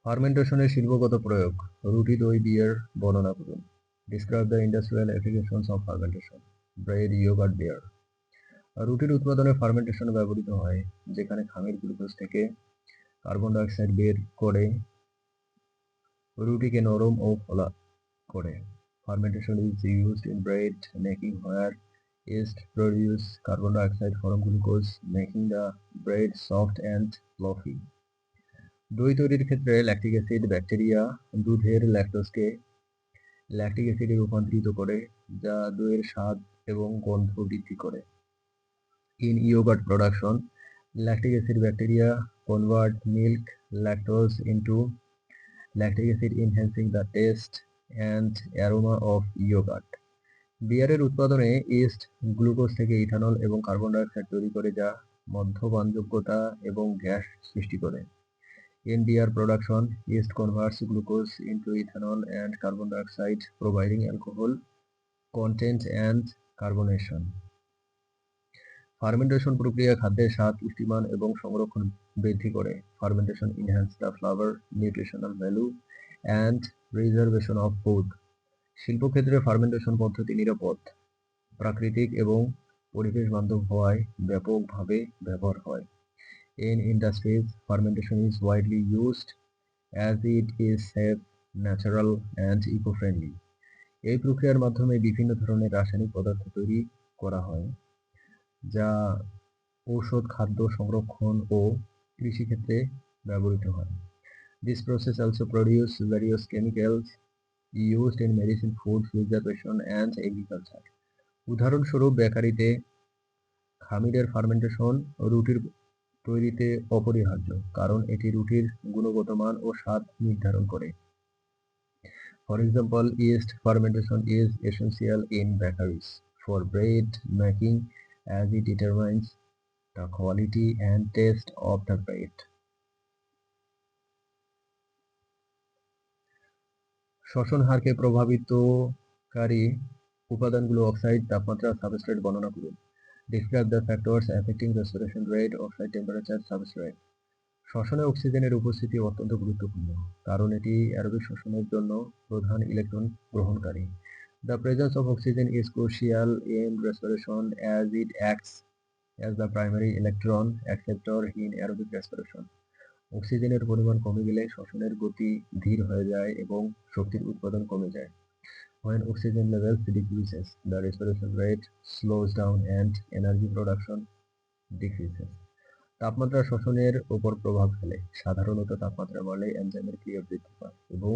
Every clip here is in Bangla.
ফার্মেন্টেশনের শিল্পগত প্রয়োগ। রুটি, দই, বিয়ার বর্ণনা করুন। Describe the industrial applications of fermentation. Bread, yoghurt, beer. রুটির উৎপাদনে ফার্মেন্টেশন ব্যবহৃত হয়, যেখানে খামির গ্লুকোজ থেকে কার্বন ডাই অক্সাইড বের করে রুটিকে নরম ও ফোলা করে। Fermentation is used in bread making where yeast produce carbon dioxide from glucose, making the bread soft and fluffy. দই তৈরির ক্ষেত্রে ল্যাকটিক অ্যাসিড ব্যাকটেরিয়া দুধের ল্যাকটোজকে ল্যাকটিক অ্যাসিডে রূপান্তরিত করে, যা দইয়ের স্বাদ এবং গন্ধ বৃদ্ধি করে। In yogurt production, lactic acid bacteria convert milk lactose into lactic acid, enhancing the taste and aroma of yogurt. বিয়ারের উৎপাদনে ইস্ট গ্লুকোজ থেকে ইথানল এবং কার্বন ডাই অক্সাইড তৈরি করে, যা মদ্যপানযোগ্যতা এবং গ্যাস সৃষ্টি করে। In beer production, yeast converts glucose into ethanol and carbon dioxide, providing alcohol content and carbonation. Fermentation প্রক্রিয়া খাদ্যের স্বাদ, পুষ্টিমান এবং সংরক্ষণ বৃদ্ধি করে। Fermentation enhance the flavor, nutritional value and preservation of food. শিল্পক্ষেত্রে ফার্মেন্টেশন পদ্ধতি নিরাপদ, প্রাকৃতিক এবং পরিবেশ বান্ধব হওয়ায় ব্যাপকভাবে ব্যবহার হয়। In industries, fermentation is widely used as it is safe, natural and eco-friendly. এই প্রক্রিয়ার মাধ্যমে বিভিন্ন ধরনের রাসায়নিক পদার্থ তৈরি করা হয়, যা ঔষধ, খাদ্য সংরক্ষণ ও কৃষিক্ষেত্রে ব্যবহৃত হয়। This process also produces various chemicals used in medicine, food preservation and agriculture. উদাহরণস্বরূপ, বেকারিতে খামিরের ফার্মেন্টেশন রুটির তৈরিতে অপরিহার্য, কারণ এটি রুটির গুণগত মান ও স্বাদ নির্ধারণ করে। For example, yeast fermentation is essential in bakeries for bread making, as it determines the quality and taste of the bread. শ্বসন হারকে প্রভাবিতকারী উপাদানগুলো। অক্সাইড, তাপমাত্রা, সাবস্ট্রেট বর্ণনা করুন। Describe the factors affecting respiration rate, oxide temperature, substrate. শ্বসনে অক্সিজেনের উপস্থিতি অত্যন্ত গুরুত্বপূর্ণ, কারণ এটি অ্যারোবিক শ্বসনের জন্য প্রধান ইলেকট্রন গ্রহণকারী। The presence of oxygen is crucial in respiration as it acts as the primary electron acceptor in aerobic respiration. অক্সিজেনের পরিমাণ কমে গেলে শ্বসনের গতি ধীর হয়ে যায় এবং শক্তির উৎপাদন কমে যায়। When oxygen levels decreases, the respiration rate slows down and energy production decreases. তাপমাত্রা শ্বসনের উপর প্রভাব ফেলে। সাধারণত তাপমাত্রা বাড়লে এনজাইমের ক্রিয়া বৃদ্ধি পায় এবং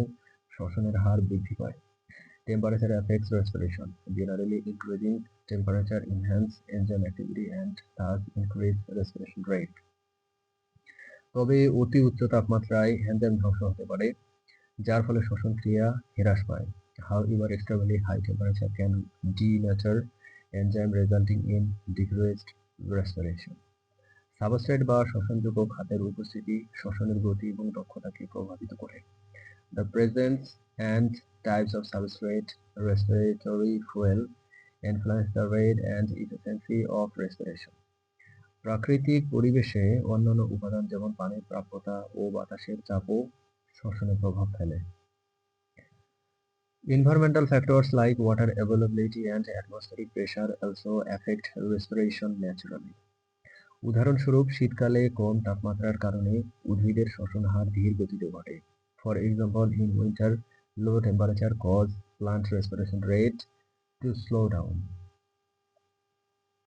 শ্বসনের হার বৃদ্ধি পায়। Temperature affects respiration. Generally, increasing temperature enhance enzyme activity and thus increase respiration rate. তবে অতি উচ্চ তাপমাত্রায় এনজাইম ধ্বংস হতে পারে, যার ফলে শ্বসন ক্রিয়া হ্রাস পায়। However, extremely high temperature can denature enzyme, resulting in decreased respiration. Substrate বা শ্বসনযোগ্য খাদ্যের উপস্থিতি শ্বসনের গতি এবং দক্ষতাকে প্রভাবিত করে। The presence and types of substrate, respiratory fuel influence the rate and efficiency of respiration. প্রাকৃতিক পরিবেশে অন্যান্য উপাদান যেমন পানির প্রাপ্যতা ও বাতাসের চাপও শ্বসনে প্রভাব ফেলে। Environmental factors like water availability and atmospheric pressure also affect respiration naturally. উদাহরণস্বরূপ, শীতকালে কম তাপমাত্রার কারণে উদ্ভিদের শ্বসন হার ধীর গতিতে ঘটে। For example, in winter, low temperature cause plant respiration rate to slow down.